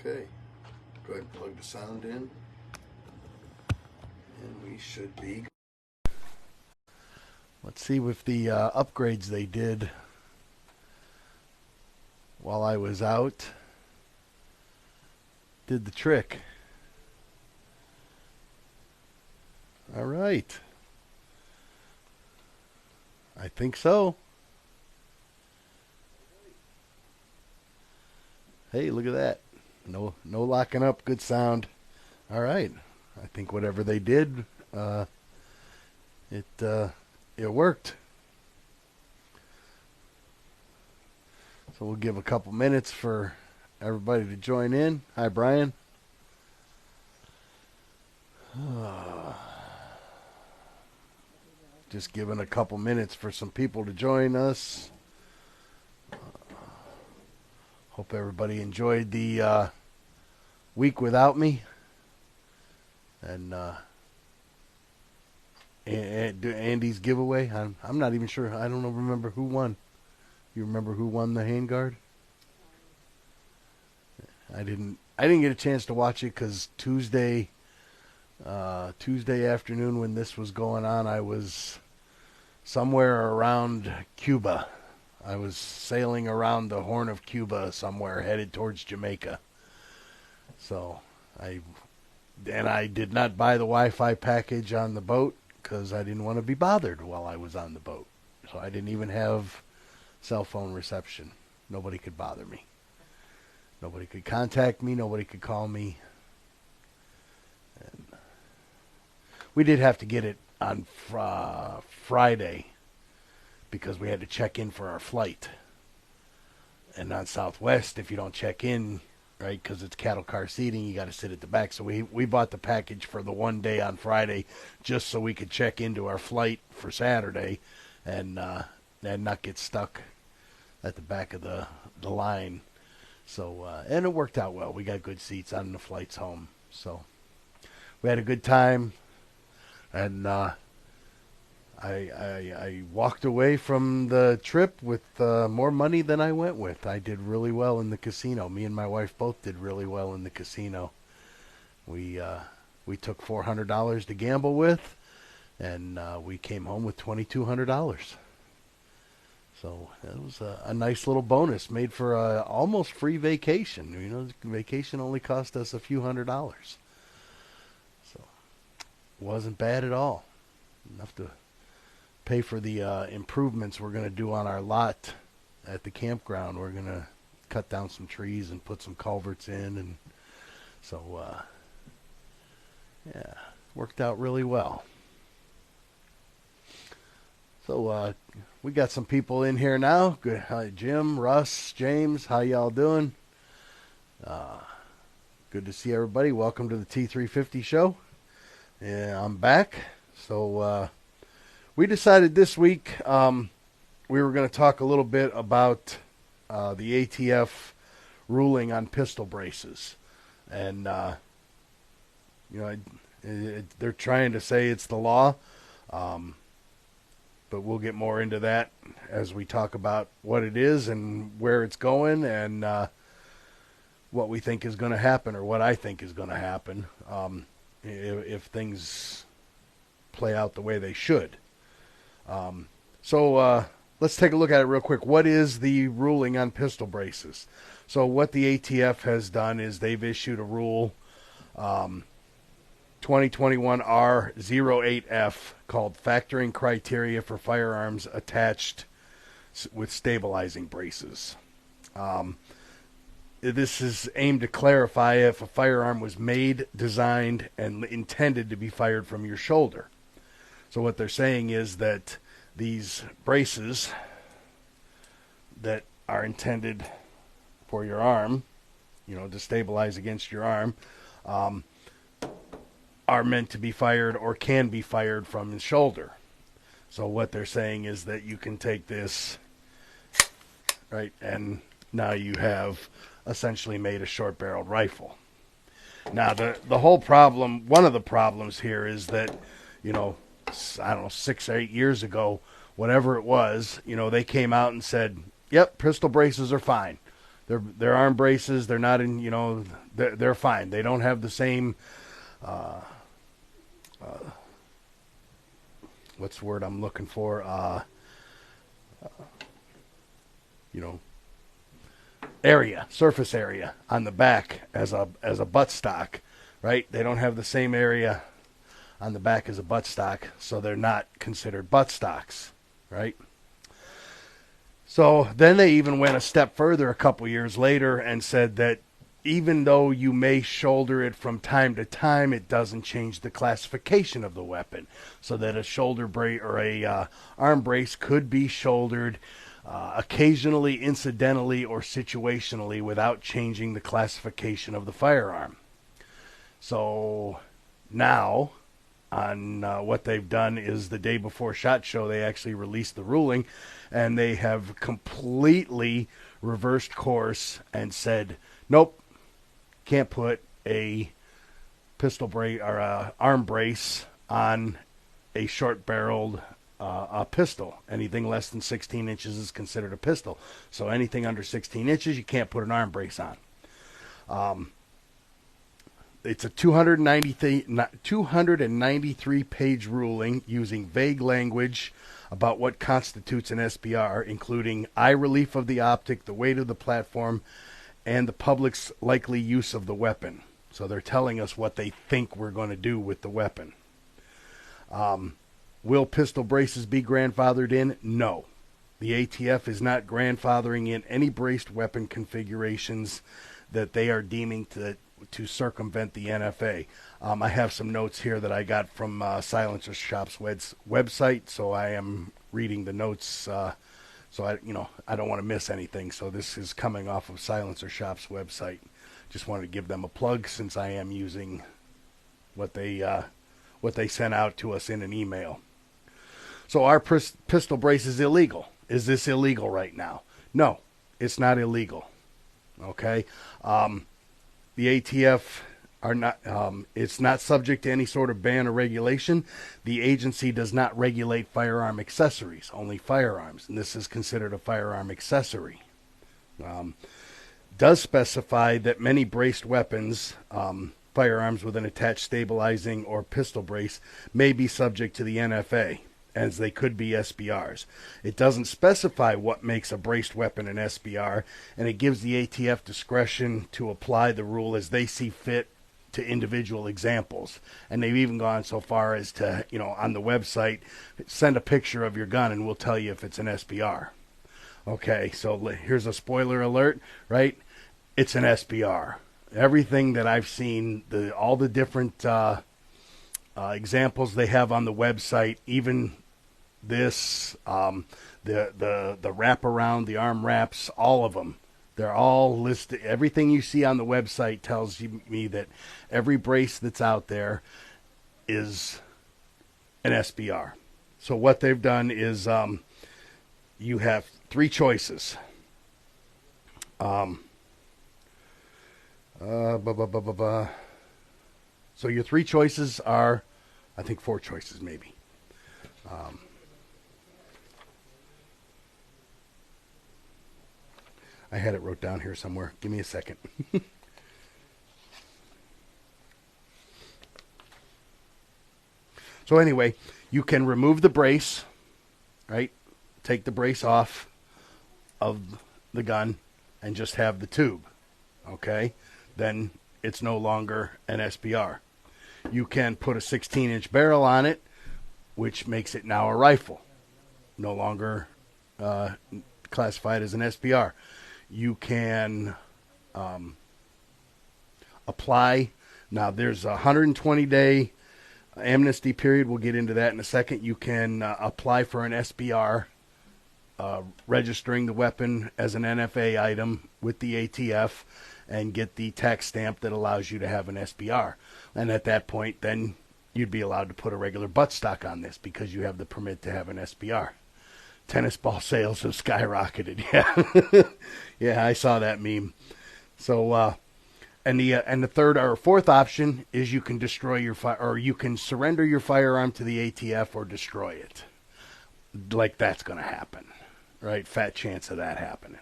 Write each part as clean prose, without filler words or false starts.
Okay, go ahead and plug the sound in, and we should be. Let's see if the upgrades they did while I was out did the trick. All right. I think so. Hey, look at that. No locking up. Good sound. All right. I think whatever they did, it worked. So we'll give a couple minutes for everybody to join in. Hi, Brian. Just giving a couple minutes for some people to join us. Hope everybody enjoyed the week without me. And Andy's giveaway. I'm not even sure. I don't remember who won. You remember who won the handguard? I didn't get a chance to watch it because Tuesday afternoon when this was going on, I was somewhere around Cuba. I was sailing around the Horn of Cuba somewhere, headed towards Jamaica. So I did not buy the Wi-Fi package on the boat because I didn't want to be bothered while I was on the boat. So I didn't even have cell phone reception. Nobody could bother me. Nobody could contact me. Nobody could call me. And we did have to get it on Friday because we had to check in for our flight. And on Southwest, if you don't check in, right, because it's cattle car seating, you got to sit at the back. So we bought the package for the one day on Friday just so we could check into our flight for Saturday and not get stuck at the back of the line. So and it worked out well. We got good seats on the flights home. So we had a good time. And I walked away from the trip with more money than I went with. I did really well in the casino. Me and my wife both did really well in the casino. We took $400 to gamble with, and we came home with $2,200. So that was a nice little bonus, made for a almost free vacation. You know, vacation only cost us a few $100s. So it wasn't bad at all. Enough to pay for the improvements we're going to do on our lot at the campground. We're going to cut down some trees and put some culverts in, and so yeah, worked out really well. So we got some people in here now. Good. Hi, Jim, Russ, James. How y'all doing? Good to see everybody. Welcome to the T350 Show. Yeah, I'm back. So we decided this week we were going to talk a little bit about the ATF ruling on pistol braces. And, they're trying to say it's the law. But we'll get more into that as we talk about what it is and where it's going and what we think is going to happen, or what I think is going to happen if things play out the way they should. So let's take a look at it real quick. What is the ruling on pistol braces? So what the ATF has done is they've issued a rule, 2021 R08F, called Factoring Criteria for Firearms Attached with Stabilizing Braces. This is aimed to clarify if a firearm was made, designed, and intended to be fired from your shoulder. So what they're saying is that these braces that are intended for your arm, to stabilize against your arm, are meant to be fired or can be fired from the shoulder. So what they're saying is that you can take this, right, and now you have essentially made a short-barreled rifle. Now, the whole problem, one of the problems here is that, I don't know, 6 or 8 years ago, whatever it was, they came out and said, yep, pistol braces are fine. They're arm braces. They're not in, they're fine. They don't have the same, what's the word I'm looking for? Surface area on the back as a buttstock, right? They don't have the same area on the back as a buttstock, so they're not considered buttstocks, right? So then they even went a step further a couple years later and said that even though you may shoulder it from time to time, it doesn't change the classification of the weapon. So that a shoulder brace or a arm brace could be shouldered occasionally, incidentally, or situationally without changing the classification of the firearm. So now, on what they've done is the day before SHOT Show, they actually released the ruling, and they have completely reversed course and said, nope, can't put a pistol brace or a arm brace on a short-barreled pistol. Anything less than 16 inches is considered a pistol. So anything under 16 inches, you can't put an arm brace on. It's a 293-page ruling using vague language about what constitutes an SBR, including eye relief of the optic, the weight of the platform, and the public's likely use of the weapon. So they're telling us what they think we're going to do with the weapon. Will pistol braces be grandfathered in? No. The ATF is not grandfathering in any braced weapon configurations that they are deeming to circumvent the NFA. I have some notes here that I got from Silencer Shop's website, so I am reading the notes. So I don't want to miss anything. So this is coming off of Silencer Shop's website. Just wanted to give them a plug since I am using what they sent out to us in an email. So our pistol brace is illegal. Is this illegal right now? No, it's not illegal. Okay. The ATF are not, it's not subject to any sort of ban or regulation. The agency does not regulate firearm accessories, only firearms, and this is considered a firearm accessory. Does specify that many braced weapons, firearms with an attached stabilizing or pistol brace, may be subject to the NFA, as they could be SBRs. It doesn't specify what makes a braced weapon an SBR, and it gives the ATF discretion to apply the rule as they see fit to individual examples. And they've even gone so far as to, on the website, send a picture of your gun and we'll tell you if it's an SBR. Okay, so here's a spoiler alert, right? It's an SBR. Everything that I've seen, all the different examples they have on the website, even this, the wraparound, the arm wraps, all of them, they're all listed. Everything you see on the website tells me that every brace that's out there is an SBR. So what they've done is you have three choices. So your three choices are, I think 4 choices maybe. I had it wrote down here somewhere. Give me a second. So anyway, you can remove the brace, right? Take the brace off of the gun and just have the tube. Okay? Then it's no longer an SBR. You can put a 16-inch barrel on it, which makes it now a rifle. No longer classified as an SBR. You can apply. Now, there's a 120-day amnesty period. We'll get into that in a second. You can apply for an SBR, registering the weapon as an NFA item with the ATF, and get the tax stamp that allows you to have an SBR. And at that point, then you'd be allowed to put a regular buttstock on this because you have the permit to have an SBR. Tennis ball sales have skyrocketed. Yeah, yeah, I saw that meme. So, and the third or fourth option is you can destroy your or you can surrender your firearm to the ATF or destroy it. Like that's going to happen, right? Fat chance of that happening.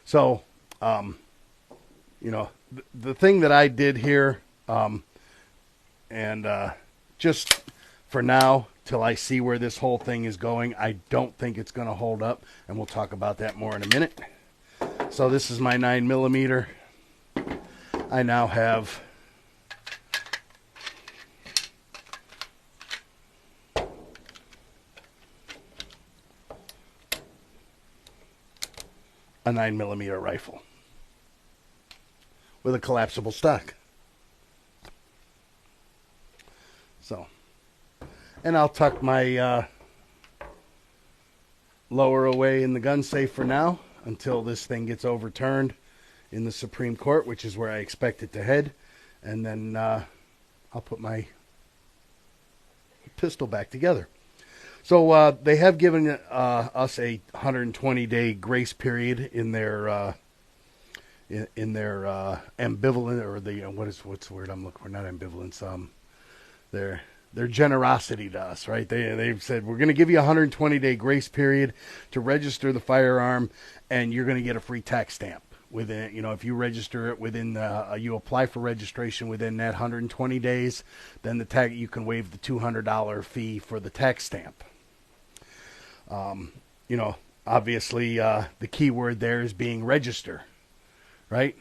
So, You know, the thing that I did here, and just for now, till I see where this whole thing is going, I don't think it's going to hold up, and we'll talk about that more in a minute. So this is my 9mm. I now have a 9mm rifle with a collapsible stock. So, and I'll tuck my lower away in the gun safe for now until this thing gets overturned in the Supreme Court, which is where I expect it to head. And then I'll put my pistol back together. So they have given us a 120-day grace period in their ambivalent, or the what's the word I'm looking for? Not ambivalence. Their generosity to us, right? They've said we're going to give you a 120-day grace period to register the firearm, and you're going to get a free tax stamp within. You know, if you register it within, you apply for registration within that 120 days, then you can waive the $200 fee for the tax stamp. You know, obviously, the key word there is being register, right?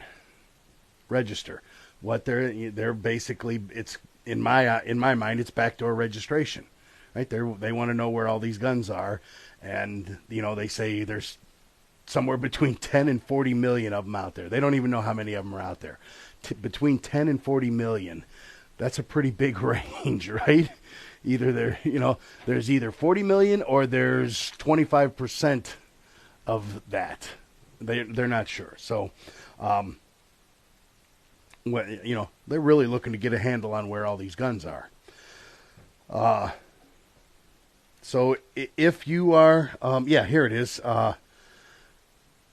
Register. What they're basically, it's in my mind, it's backdoor registration, right? They want to know where all these guns are, and you know, they say there's somewhere between 10 and 40 million of them out there. They don't even know how many of them are out there. Between 10 and 40 million. That's a pretty big range, right? Either there's either 40 million or there's 25% of that. They're not sure. So, you know, they're really looking to get a handle on where all these guns are. So if you are, here it is.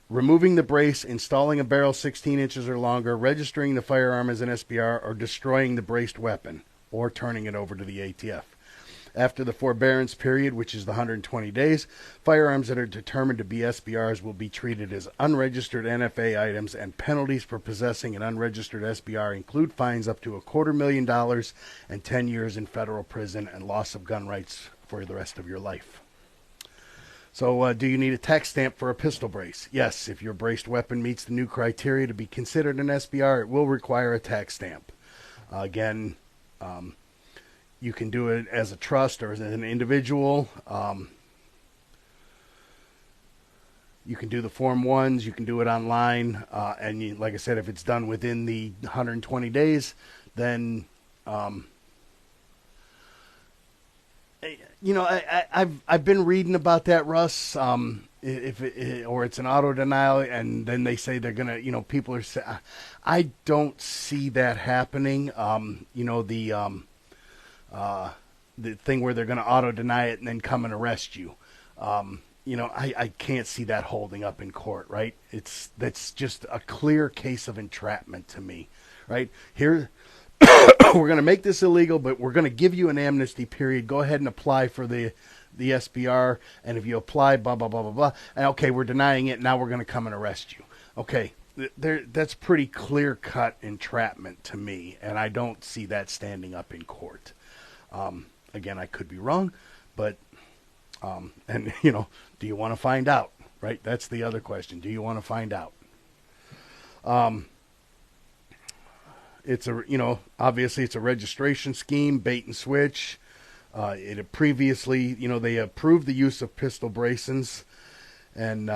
Removing the brace, installing a barrel 16 inches or longer, registering the firearm as an SBR, or destroying the braced weapon, or turning it over to the ATF. After the forbearance period, which is the 120 days, firearms that are determined to be SBRs will be treated as unregistered NFA items, and penalties for possessing an unregistered SBR include fines up to $250,000 and 10 years in federal prison and loss of gun rights for the rest of your life. So, do you need a tax stamp for a pistol brace? Yes, if your braced weapon meets the new criteria to be considered an SBR, it will require a tax stamp. Again, you can do it as a trust or as an individual. You can do the Form 1s. You can do it online. And like I said, if it's done within the 120 days, then, you know, I've been reading about that, Russ. Or it's an auto denial, and then they say they're gonna, you know, people are saying, I don't see that happening. You know, the thing where they're going to auto deny it and then come and arrest you. You know, I can't see that holding up in court, right? That's just a clear case of entrapment to me, right? Here, we're going to make this illegal, but we're going to give you an amnesty period. Go ahead and apply for the SBR, and if you apply, blah, blah, blah, blah, blah, and okay, we're denying it, now we're going to come and arrest you. Okay, that's pretty clear-cut entrapment to me, and I don't see that standing up in court. Again, I could be wrong, but, and, you know, do you want to find out, right? That's the other question. Do you want to find out? It's obviously it's a registration scheme, bait and switch. It had previously, you know, they approved the use of pistol bracings, and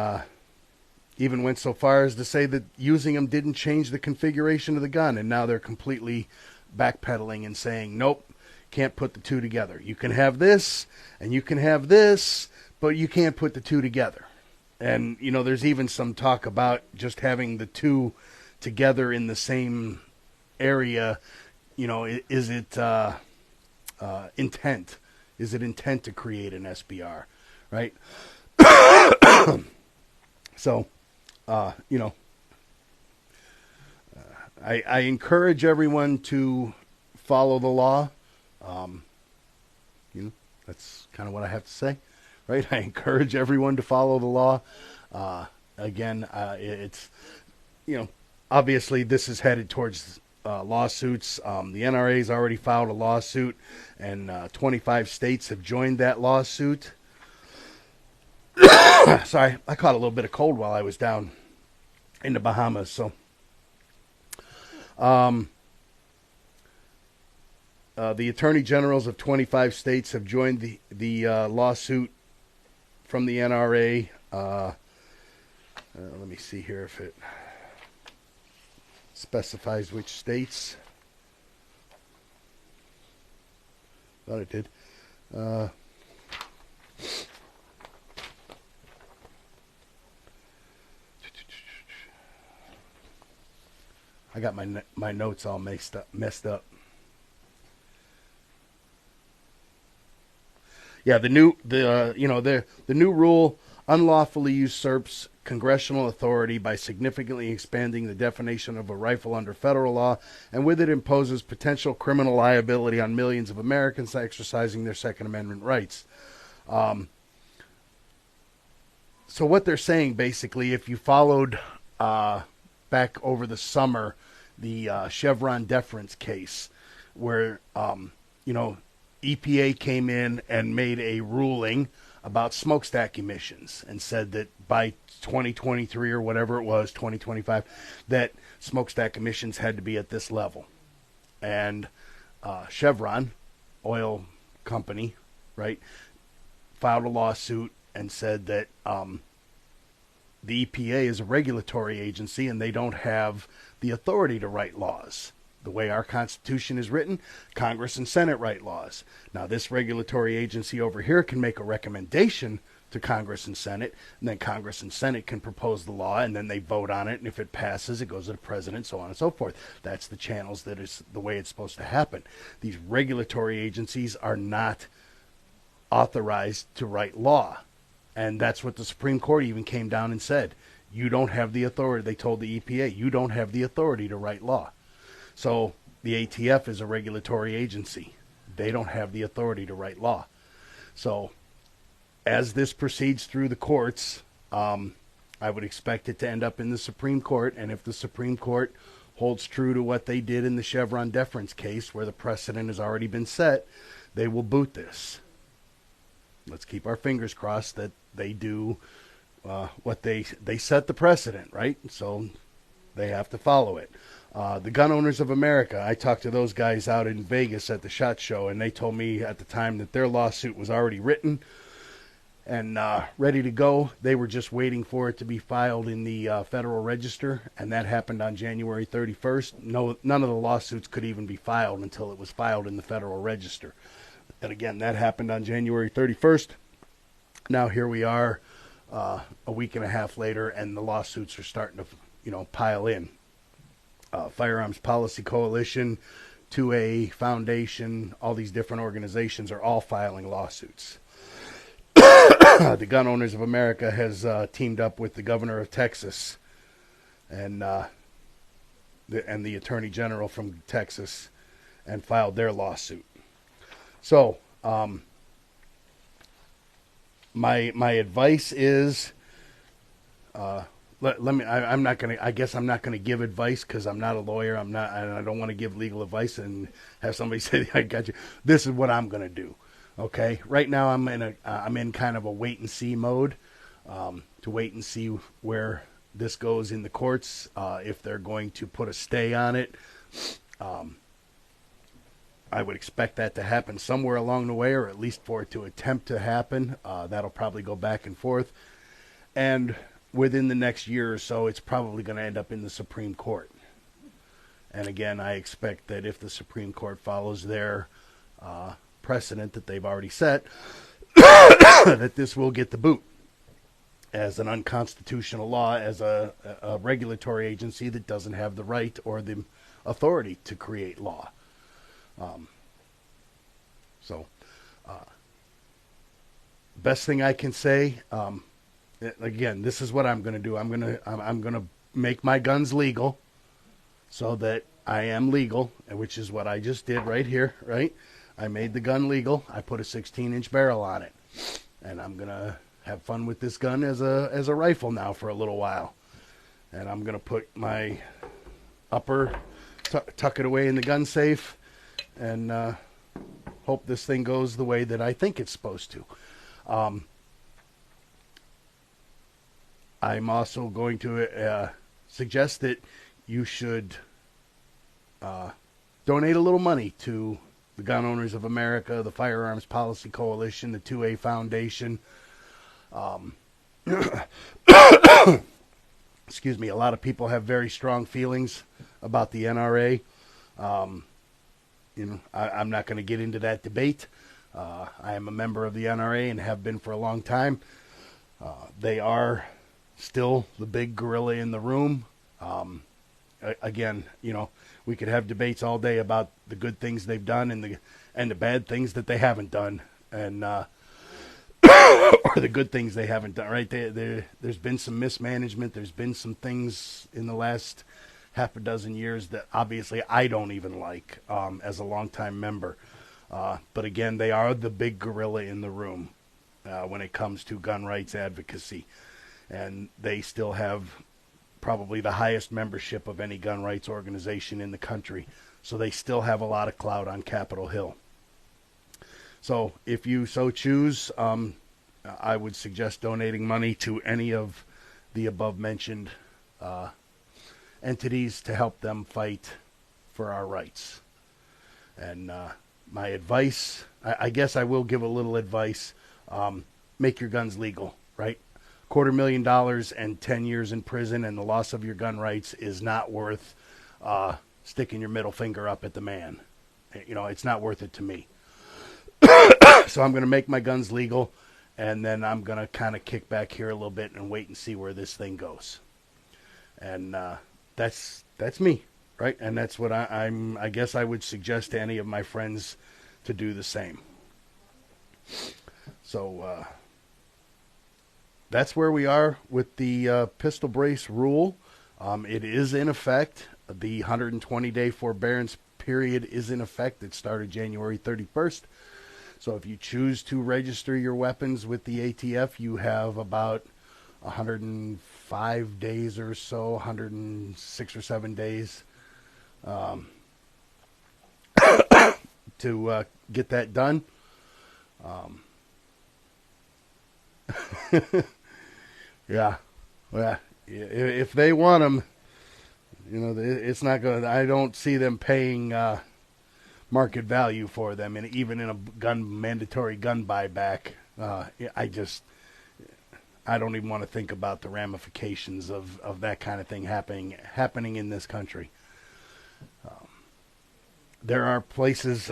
even went so far as to say that using them didn't change the configuration of the gun, and now they're completely backpedaling and saying, nope, can't put the two together. You can have this, and you can have this, but you can't put the two together. And, you know, there's even some talk about just having the two together in the same area. You know, is it intent? Is it intent to create an SBR, right? So, you know, I encourage everyone to follow the law. You know, that's kind of what I have to say, right? I encourage everyone to follow the law. Again, it's, you know, obviously this is headed towards lawsuits. The NRA's already filed a lawsuit, and 25 states have joined that lawsuit. Sorry, I caught a little bit of cold while I was down in the Bahamas. So, the attorney generals of 25 states have joined the lawsuit from the NRA. Let me see here if it specifies which states. Thought it did. I got my notes all messed up. Yeah, the new rule unlawfully usurps congressional authority by significantly expanding the definition of a rifle under federal law, and with it imposes potential criminal liability on millions of Americans exercising their Second Amendment rights. So what they're saying, basically, if you followed back over the summer the Chevron deference case, where EPA came in and made a ruling about smokestack emissions and said that by 2023 or whatever it was, 2025, that smokestack emissions had to be at this level. And Chevron, oil company, right, filed a lawsuit and said that the EPA is a regulatory agency and they don't have the authority to write laws. The way our Constitution is written, Congress and Senate write laws. Now, this regulatory agency over here can make a recommendation to Congress and Senate, and then Congress and Senate can propose the law, and then they vote on it, and if it passes, it goes to the president, so on and so forth. That's the channels that is the way it's supposed to happen. These regulatory agencies are not authorized to write law, and that's what the Supreme Court even came down and said. You don't have the authority. They told the EPA, you don't have the authority to write law. So the ATF is a regulatory agency. They don't have the authority to write law. So as this proceeds through the courts, I would expect it to end up in the Supreme Court. And if the Supreme Court holds true to what they did in the Chevron deference case, where the precedent has already been set, they will boot this. Let's keep our fingers crossed that they do what they set the precedent, right? So they have to follow it. The Gun Owners of America, I talked to those guys out in Vegas at the SHOT Show, and they told me at the time that their lawsuit was already written and ready to go. They were just waiting for it to be filed in the Federal Register, and that happened on January 31st. None of the lawsuits could even be filed until it was filed in the Federal Register. And again, that happened on January 31st. Now here we are a week and a half later, and the lawsuits are starting to pile in. Firearms Policy Coalition, 2A Foundation, all these different organizations are all filing lawsuits. The Gun Owners of America has teamed up with the governor of Texas and the Attorney General from Texas and filed their lawsuit. So, my advice is, I'm not gonna give advice because I'm not a lawyer. I don't want to give legal advice and have somebody say, "I got you." This is what I'm gonna do. Okay. Right now, I'm in kind of a wait and see mode, to wait and see where this goes in the courts. If they're going to put a stay on it, I would expect that to happen somewhere along the way, or at least for it to attempt to happen. That'll probably go back and forth, and within the next year or so, it's probably going to end up in the Supreme Court. And again, I expect that if the Supreme Court follows their precedent that they've already set, that this will get the boot as an unconstitutional law, as a regulatory agency that doesn't have the right or the authority to create law. Best thing I can say, again, this is what I'm going to do. I'm going to make my guns legal so that I am legal, which is what I just did right here, right? I made the gun legal. I put a 16-inch barrel on it, and I'm going to have fun with this gun as a rifle now for a little while. and I'm going to put my upper, tuck it away in the gun safe, and hope this thing goes the way that I think it's supposed to. I'm also going to suggest that you should donate a little money to the Gun Owners of America, the Firearms Policy Coalition, the 2A Foundation. Excuse me, a lot of people have very strong feelings about the NRA. I'm not going to get into that debate. I am a member of the NRA and have been for a long time. They are still the big gorilla in the room. Again, we could have debates all day about the good things they've done and the bad things that they haven't done, and or the good things they haven't done. Right there's been some mismanagement. There's been some things in the last half a dozen years that obviously I don't even like as a longtime member. But again, they are the big gorilla in the room when it comes to gun rights advocacy, and they still have probably the highest membership of any gun rights organization in the country. So they still have a lot of clout on Capitol Hill. So if you so choose, I would suggest donating money to any of the above-mentioned entities to help them fight for our rights. And my advice, I guess I will give a little advice, make your guns legal, right? $250,000 and 10 years in prison and the loss of your gun rights is not worth sticking your middle finger up at the man. It's not worth it to me. So I'm going to make my guns legal, and then I'm going to kind of kick back here a little bit and wait and see where this thing goes. And that's me, right? And that's what I guess I would suggest to any of my friends to do the same. So that's where we are with the pistol brace rule. It is in effect. The 120-day forbearance period is in effect. It started January 31st. So if you choose to register your weapons with the ATF, you have about 105 days or so, 106 or 7 days to get that done. Yeah. Well, if they want them, it's not going to, I don't see them paying market value for them, and even in a mandatory gun buyback, I don't even want to think about the ramifications of that kind of thing happening in this country. There are places,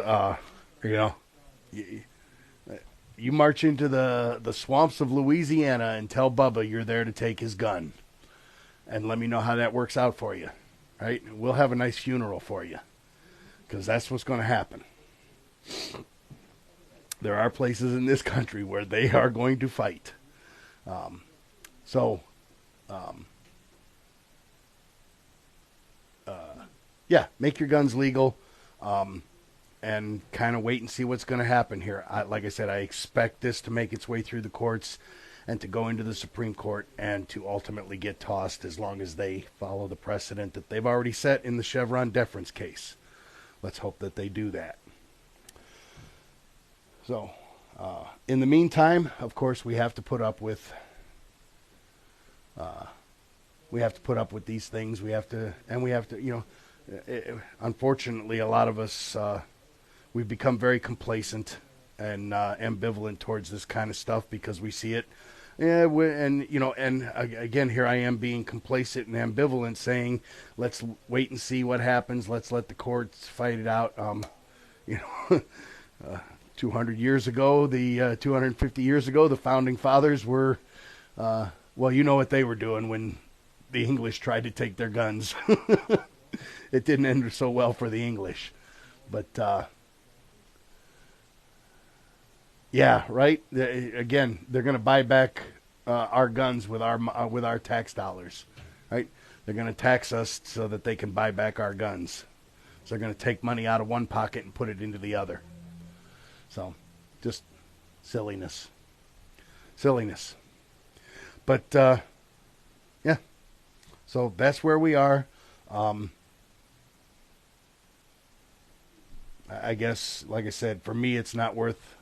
you march into the swamps of Louisiana and tell Bubba you're there to take his gun, and let me know how that works out for you, right? We'll have a nice funeral for you, because that's what's going to happen. There are places in this country where they are going to fight. Make your guns legal, and kind of wait and see what's going to happen here. Like I said, I expect this to make its way through the courts and to go into the Supreme Court and to ultimately get tossed, as long as they follow the precedent that they've already set in the Chevron deference case. Let's hope that they do that. So, in the meantime, of course, we have to put up with these things. We have to, unfortunately, a lot of us, we've become very complacent and ambivalent towards this kind of stuff because we see it. And again, here I am being complacent and ambivalent, saying, let's wait and see what happens. Let's let the courts fight it out. 200 years ago, 250 years ago, the founding fathers were, you know what they were doing when the English tried to take their guns. It didn't end so well for the English. But, yeah, right? Again, they're going to buy back our guns with our tax dollars, right? They're going to tax us so that they can buy back our guns. So they're going to take money out of one pocket and put it into the other. So, just silliness. But, yeah. So that's where we are. I guess, like I said, for me, it's not worth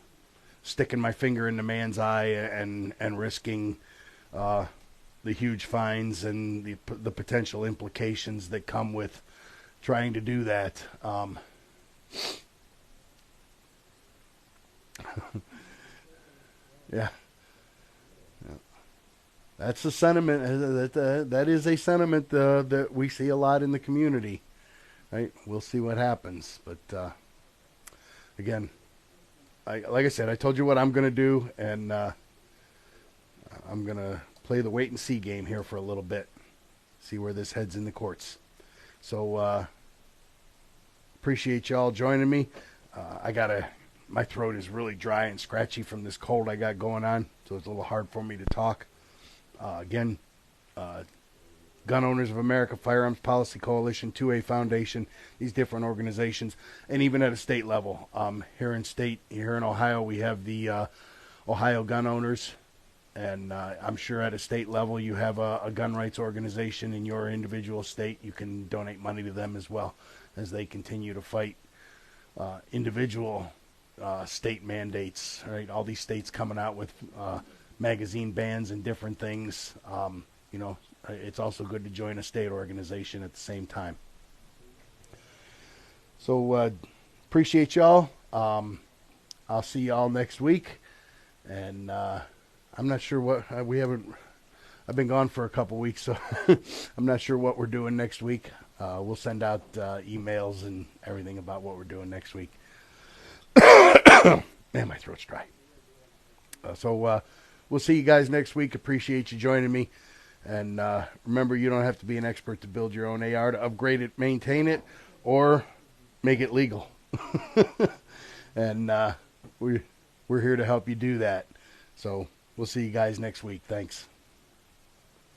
sticking my finger in the man's eye and risking the huge fines and the potential implications that come with trying to do that. Yeah, that's the sentiment. That is a sentiment that we see a lot in the community. Right? We'll see what happens, but again, like I said, I told you what I'm going to do, and I'm going to play the wait and see game here for a little bit, see where this heads in the courts. So appreciate y'all joining me. My throat is really dry and scratchy from this cold I got going on, so it's a little hard for me to talk. Again, Gun Owners of America, Firearms Policy Coalition, 2A Foundation, these different organizations, and even at a state level. Here in Ohio, we have the Ohio Gun Owners, and I'm sure at a state level you have a gun rights organization in your individual state. You can donate money to them as well as they continue to fight individual state mandates. Right, all these states coming out with magazine bans and different things. It's also good to join a state organization at the same time. So appreciate y'all. I'll see y'all next week, and I'm not sure what I've been gone for a couple weeks, so I'm not sure what we're doing next week. We'll send out emails and everything about what we're doing next week. Man, my throat's dry. So we'll see you guys next week. Appreciate you joining me. And remember, you don't have to be an expert to build your own AR, to upgrade it, maintain it, or make it legal. And we're here to help you do that. So we'll see you guys next week. Thanks.